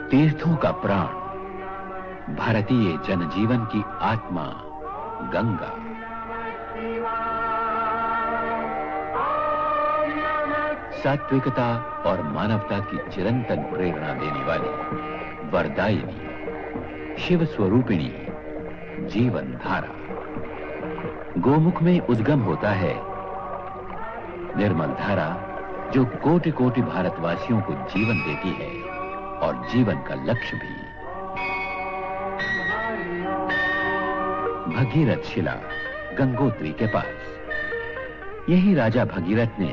तीर्थों का प्राण, भारतीय जनजीवन की आत्मा गंगा। सात्विकता और मानवता की चिरंतन प्रेरणा देने वाली, वरदायिनी, शिव स्वरूपिणी जीवन धारा। गोमुख में उद्गम होता है निर्मल धारा, जो कोटि कोटि भारतवासियों को जीवन देती है और जीवन का लक्ष्य भी। भगीरथ शिला गंगोत्री के पास। यही राजा भगीरथ ने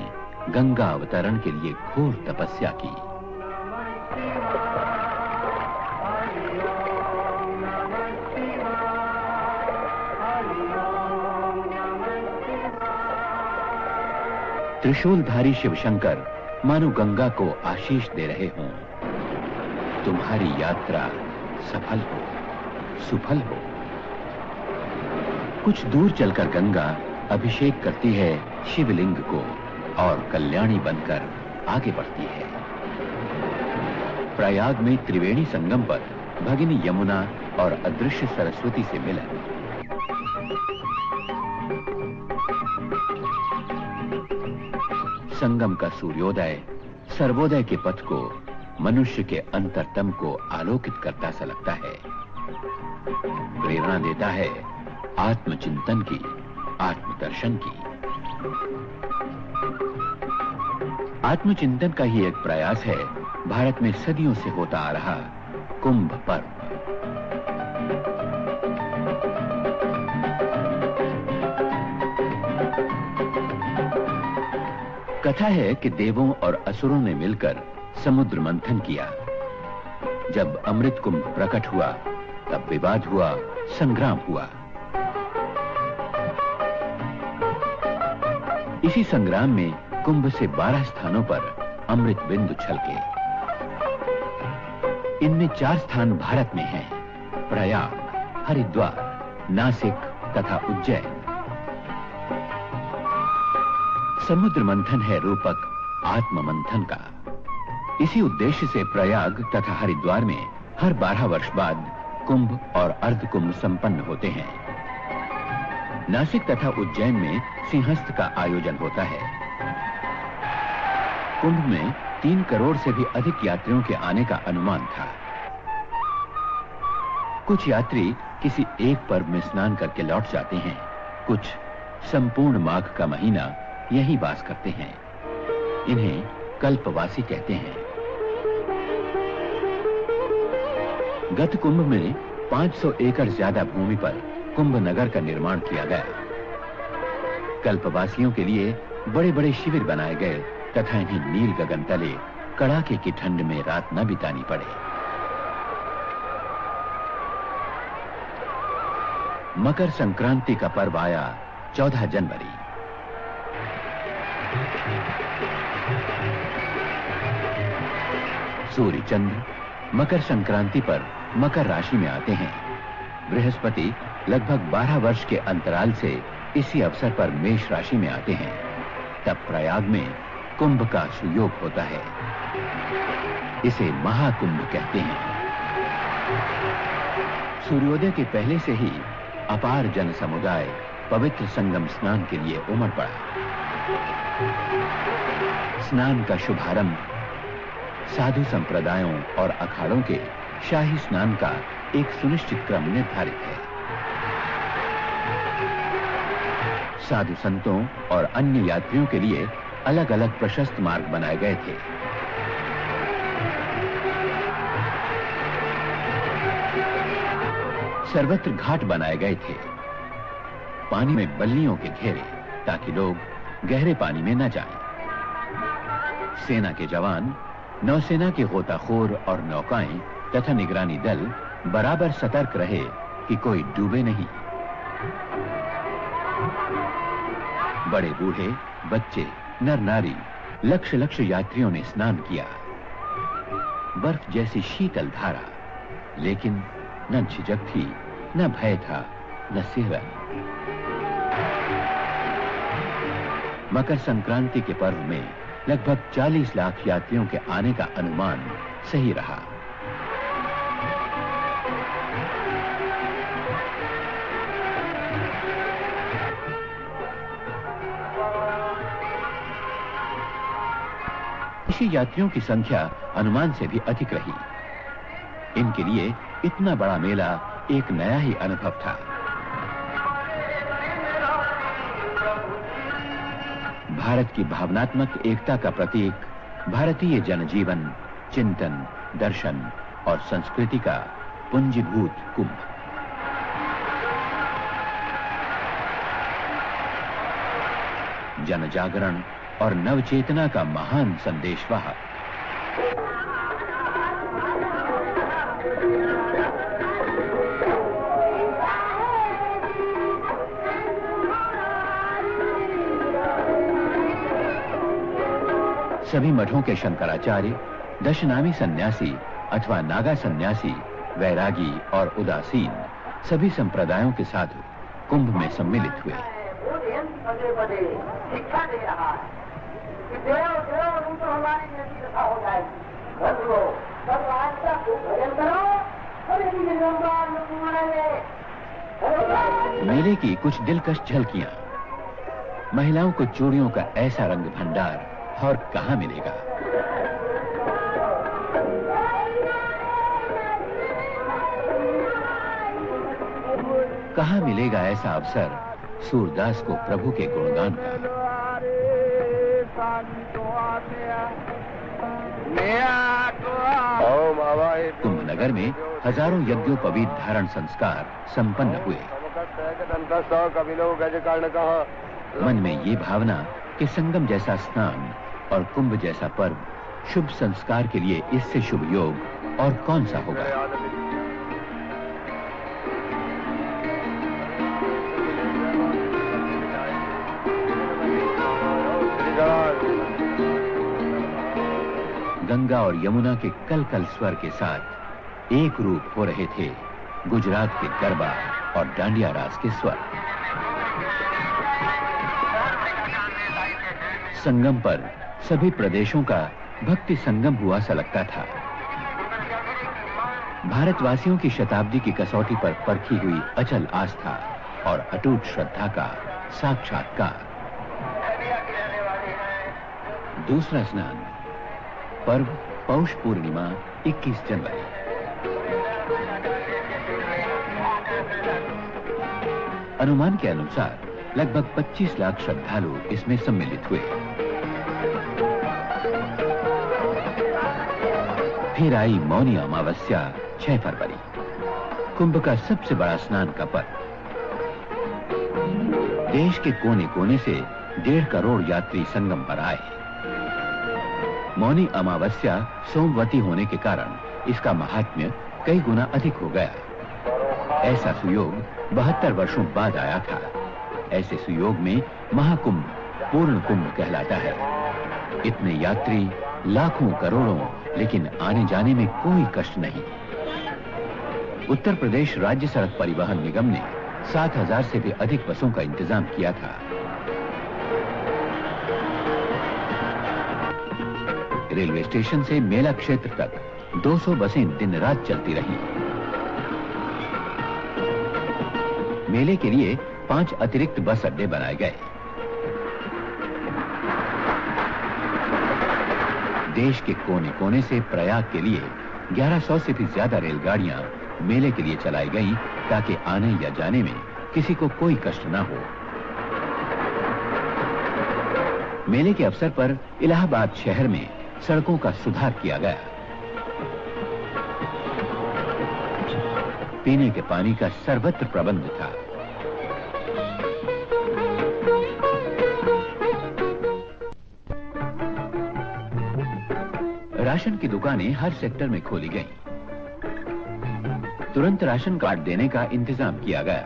गंगा अवतरण के लिए घोर तपस्या की। त्रिशूलधारी शिवशंकर मानो गंगा को आशीष दे रहे हों, तुम्हारी यात्रा सफल हो, सुफल हो। कुछ दूर चलकर गंगा अभिषेक करती है शिवलिंग को और कल्याणी बनकर आगे बढ़ती है। प्रयाग में त्रिवेणी संगम पर भगिनी यमुना और अदृश्य सरस्वती से मिलन। संगम का सूर्योदय सर्वोदय के पथ को, मनुष्य के अंतरतम को आलोकित करता सा लगता है। प्रेरणा देता है आत्मचिंतन की, आत्मदर्शन की। आत्मचिंतन का ही एक प्रयास है भारत में सदियों से होता आ रहा कुंभ पर्व। कथा है कि देवों और असुरों ने मिलकर समुद्र मंथन किया। जब अमृत कुंभ प्रकट हुआ, तब विवाद हुआ, संग्राम हुआ। इसी संग्राम में कुंभ से 12 स्थानों पर अमृत बिंदु छलके। इनमें 4 स्थान भारत में हैं: प्रयाग, हरिद्वार, नासिक तथा उज्जैन। समुद्र मंथन है रूपक आत्म मंथन का। इसी उद्देश्य से प्रयाग तथा हरिद्वार में हर 12 वर्ष बाद कुंभ और अर्ध कुंभ संपन्न होते हैं। नासिक तथा उज्जैन में सिंहस्थ का आयोजन होता है। कुंभ में 3 करोड़ से भी अधिक यात्रियों के आने का अनुमान था। कुछ यात्री किसी एक पर्व में स्नान करके लौट जाते हैं, कुछ संपूर्ण माघ का महीना यही वास करते हैं। इन्हें कल्पवासी कहते हैं। गत कुंभ में 500 एकड़ ज्यादा भूमि पर कुंभ नगर का निर्माण किया गया। कल्पवासियों के लिए बड़े बड़े शिविर बनाए गए तथा इन्हें नील गगन तले कड़ाके की ठंड में रात न बितानी पड़े। मकर संक्रांति का पर्व आया 14 जनवरी। सूर्य चंद्र मकर संक्रांति पर मकर राशि में आते हैं। बृहस्पति लगभग 12 वर्ष के अंतराल से इसी अवसर पर मेष राशि में आते हैं। तब प्रयाग में कुंभ का सुयोग होता है। इसे महाकुंभ कहते हैं। सूर्योदय के पहले से ही अपार जन समुदाय पवित्र संगम स्नान के लिए उमड़ पड़ा। स्नान का शुभारंभ साधु संप्रदायों और अखाड़ों के शाही स्नान का एक सुनिश्चित क्रम निर्धारित है। साधु संतों और अन्य यात्रियों के लिए अलग अलग प्रशस्त मार्ग बनाए गए थे। सर्वत्र घाट बनाए गए थे। पानी में बल्लियों के घेरे, ताकि लोग गहरे पानी में न जाएं। सेना के जवान, नौसेना के गोताखोर और नौकाएं तथा निगरानी दल बराबर सतर्क रहे कि कोई डूबे नहीं। बड़े बूढ़े, बच्चे, नर नारी, लक्ष लक्ष यात्रियों ने स्नान किया। बर्फ जैसी शीतल धारा, लेकिन न झिझक थी, न भय था, न सिहरन। मकर संक्रांति के पर्व में लगभग 40 लाख यात्रियों के आने का अनुमान सही रहा। इसी यात्रियों की संख्या अनुमान से भी अधिक रही। इनके लिए इतना बड़ा मेला एक नया ही अनुभव था। भारत की भावनात्मक एकता का प्रतीक भारतीय जनजीवन, चिंतन, दर्शन और संस्कृति का पुंजीभूत कुंभ। जनजागरण और नवचेतना का महान संदेशवाहक। सभी मठों के शंकराचार्य, दशनामी सन्यासी अथवा नागा सन्यासी, वैरागी और उदासीन सभी संप्रदायों के साधु कुंभ में सम्मिलित हुए। शिक्षा दे रहा है कि देव तो हमारी नदी कथा हो जाएगी, घर लो, तब आज तक भजन करो, मेले की कुछ दिलकश झलकियां। महिलाओं को चूड़ियों का ऐसा रंग भंडार और कहां मिलेगा। कहां मिलेगा ऐसा अवसर सूरदास को प्रभु के गुणगान का। कुंभ नगर में हजारों यज्ञोपवीत धारण संस्कार संपन्न हुए। मन में ये भावना कि संगम जैसा स्नान और कुंभ जैसा पर्व शुभ संस्कार के लिए इससे शुभ योग और कौन सा होगा। गंगा और यमुना के कल कल स्वर के साथ एक रूप हो रहे थे गुजरात के गरबा और डांडिया रास के स्वर। संगम पर सभी प्रदेशों का भक्ति संगम हुआ सा लगता था। भारतवासियों की शताब्दी की कसौटी पर परखी हुई अचल आस्था और अटूट श्रद्धा का साक्षात्कार। दूसरा स्नान, पर्व पौष पूर्णिमा 21 जनवरी। अनुमान के अनुसार लगभग 25 लाख श्रद्धालु इसमें सम्मिलित हुए। फिर आई मौनी अमावस्या 6 फरवरी, कुंभ का सबसे बड़ा स्नान का पर्व। देश के कोने कोने से 1.5 करोड़ यात्री संगम पर आए। मौनी अमावस्या सोमवती होने के कारण इसका महात्म्य कई गुना अधिक हो गया। ऐसा सुयोग 72 वर्षों बाद आया था। ऐसे सुयोग में महाकुंभ पूर्ण कुंभ कहलाता है। इतने यात्री, लाखों करोड़ों, लेकिन आने जाने में कोई कष्ट नहीं। उत्तर प्रदेश राज्य सड़क परिवहन निगम ने 7,000 से भी अधिक बसों का इंतजाम किया था। रेलवे स्टेशन से मेला क्षेत्र तक 200 बसें दिन रात चलती रहीं। मेले के लिए 5 अतिरिक्त बस अड्डे बनाए गए। देश के कोने कोने से प्रयाग के लिए 1100 से भी ज्यादा रेलगाड़ियां मेले के लिए चलाई गईं ताकि आने या जाने में किसी को कोई कष्ट ना हो। मेले के अवसर पर इलाहाबाद शहर में सड़कों का सुधार किया गया। पीने के पानी का सर्वत्र प्रबंध था। राशन की दुकानें हर सेक्टर में खोली गईं। तुरंत राशन कार्ड देने का इंतजाम किया गया।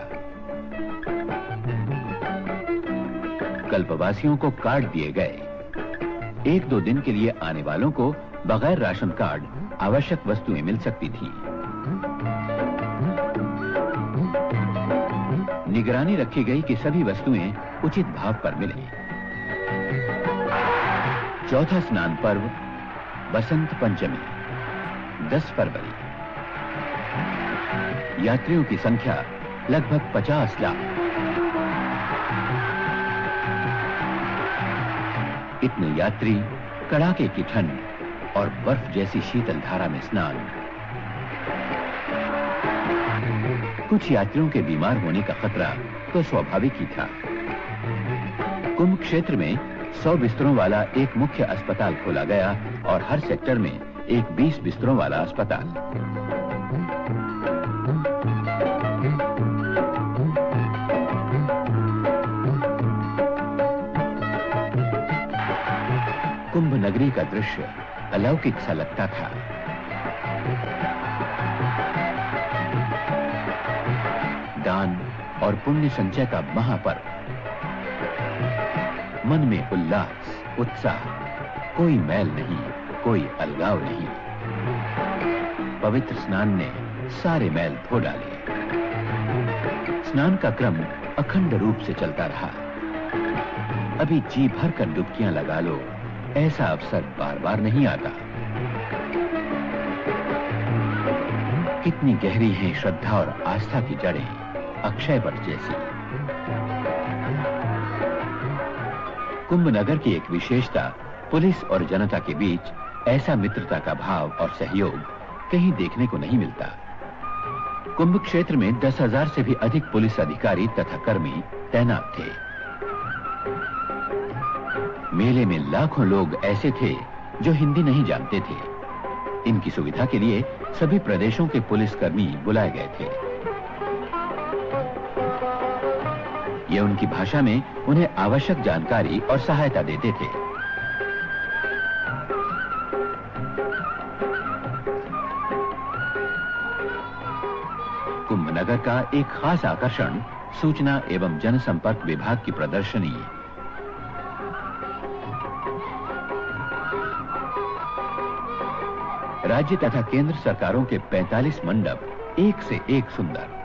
कल्पवासियों को कार्ड दिए गए। 1-2 दिन के लिए आने वालों को बगैर राशन कार्ड आवश्यक वस्तुएं मिल सकती थी। निगरानी रखी गई कि सभी वस्तुएं उचित भाव पर मिले। चौथा स्नान पर्व बसंत पंचमी 10 फरवरी। यात्रियों की संख्या लगभग 50 लाख। इतने यात्री कड़ाके की ठंड और बर्फ जैसी शीतल धारा में स्नान। कुछ यात्रियों के बीमार होने का खतरा तो स्वाभाविक ही था। कुंभ क्षेत्र में 100 बिस्तरों वाला एक मुख्य अस्पताल खोला गया और हर सेक्टर में एक 20 बिस्तरों वाला अस्पताल। कुंभ नगरी का दृश्य अलौकिक सा लगता था। दान और पुण्य संचय का महापर्व। मन में उल्लास, उत्साह, कोई मैल नहीं, कोई अलगाव नहीं। पवित्र स्नान ने सारे मैल धो डाले। स्नान का क्रम अखंड रूप से चलता रहा। अभी जी भर कर डुबकियां लगा लो, ऐसा अवसर बार बार नहीं आता। कितनी गहरी हैं श्रद्धा और आस्था की जड़ें, अक्षय वट जैसी। कुंभ नगर की एक विशेषता, पुलिस और जनता के बीच ऐसा मित्रता का भाव और सहयोग कहीं देखने को नहीं मिलता। कुंभ क्षेत्र में 10,000 से भी अधिक पुलिस अधिकारी तथा कर्मी तैनात थे। मेले में लाखों लोग ऐसे थे जो हिंदी नहीं जानते थे। इनकी सुविधा के लिए सभी प्रदेशों के पुलिसकर्मी बुलाए गए थे। ये उनकी भाषा में उन्हें आवश्यक जानकारी और सहायता देते थे। कुंभ नगर का एक खास आकर्षण सूचना एवं जनसंपर्क विभाग की प्रदर्शनी। राज्य तथा केंद्र सरकारों के 45 मंडप एक से एक सुंदर।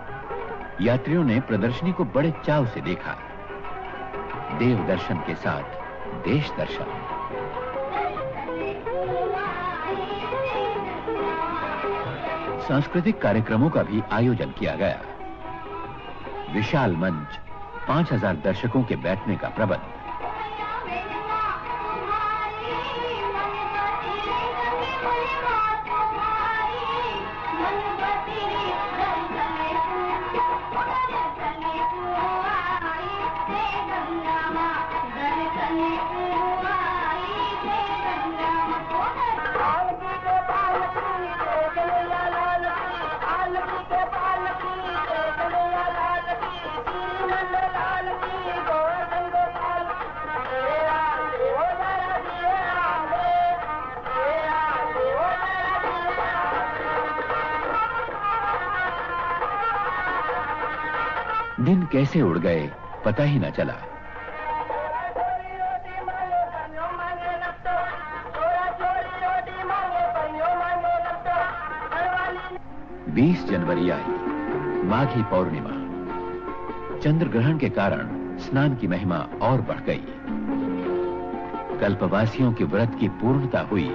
यात्रियों ने प्रदर्शनी को बड़े चाव से देखा। देव दर्शन के साथ देश दर्शन। सांस्कृतिक कार्यक्रमों का भी आयोजन किया गया। विशाल मंच, 5,000 दर्शकों के बैठने का प्रबंध। दिन कैसे उड़ गए पता ही न चला। बीस जनवरी आई, माघी पौर्णिमा। चंद्र ग्रहण के कारण स्नान की महिमा और बढ़ गई। कल्पवासियों के व्रत की पूर्णता हुई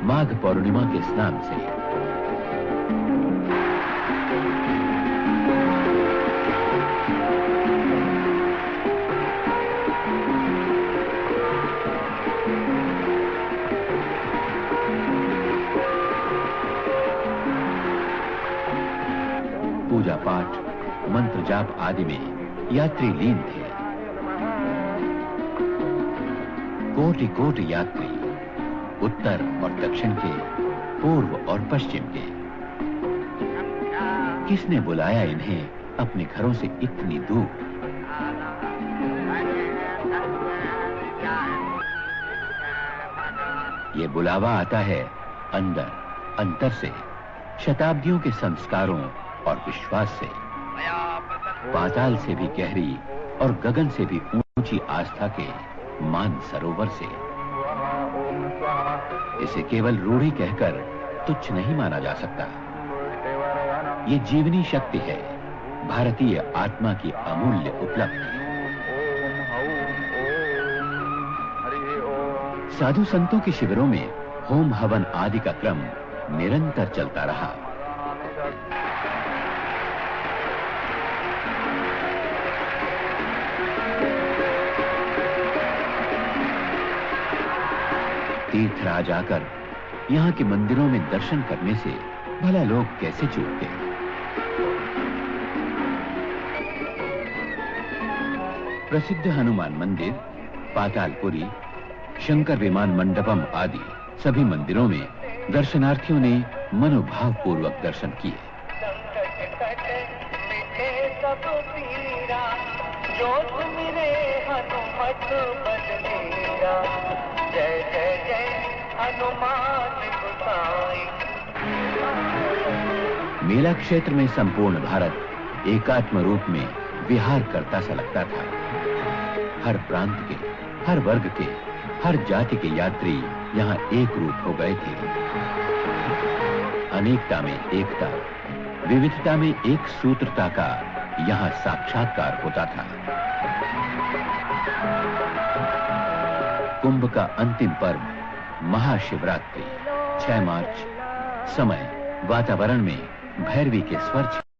माघ पौर्णिमा के स्नान से। पूजा पाठ, मंत्र जाप आदि में यात्री लीन थे। कोटि कोटि यात्री, उत्तर और दक्षिण के, पूर्व और पश्चिम के। किसने बुलाया इन्हें अपने घरों से इतनी दूर? ये बुलावा आता है अंदर, अंतर से, शताब्दियों के संस्कारों और विश्वास से। पाताल से भी गहरी और गगन से भी ऊंची आस्था के मान सरोवर से। इसे केवल रूढ़ी कहकर तुच्छ नहीं माना जा सकता। ये जीवनी शक्ति है, भारतीय आत्मा की अमूल्य उपलब्धि। साधु संतों के शिविरों में होम हवन आदि का क्रम निरंतर चलता रहा। तीर्थराज आकर यहाँ के मंदिरों में दर्शन करने से भला लोग कैसे चूकते। प्रसिद्ध हनुमान मंदिर, पातालपुरी, शंकर विमान मंडपम आदि सभी मंदिरों में दर्शनार्थियों ने मनोभाव पूर्वक दर्शन किए। जय जय जय हनुमान गोसाई। मेला क्षेत्र में संपूर्ण भारत एकात्म रूप में विहार करता सा लगता था। हर प्रांत के, हर वर्ग के, हर जाति के यात्री यहाँ एक रूप हो गए थे। अनेकता में एकता, विविधता में एक सूत्रता का यहाँ साक्षात्कार होता था। कुंभ का अंतिम पर्व महाशिवरात्रि 6 मार्च। समय वातावरण में भैरवी के स्वर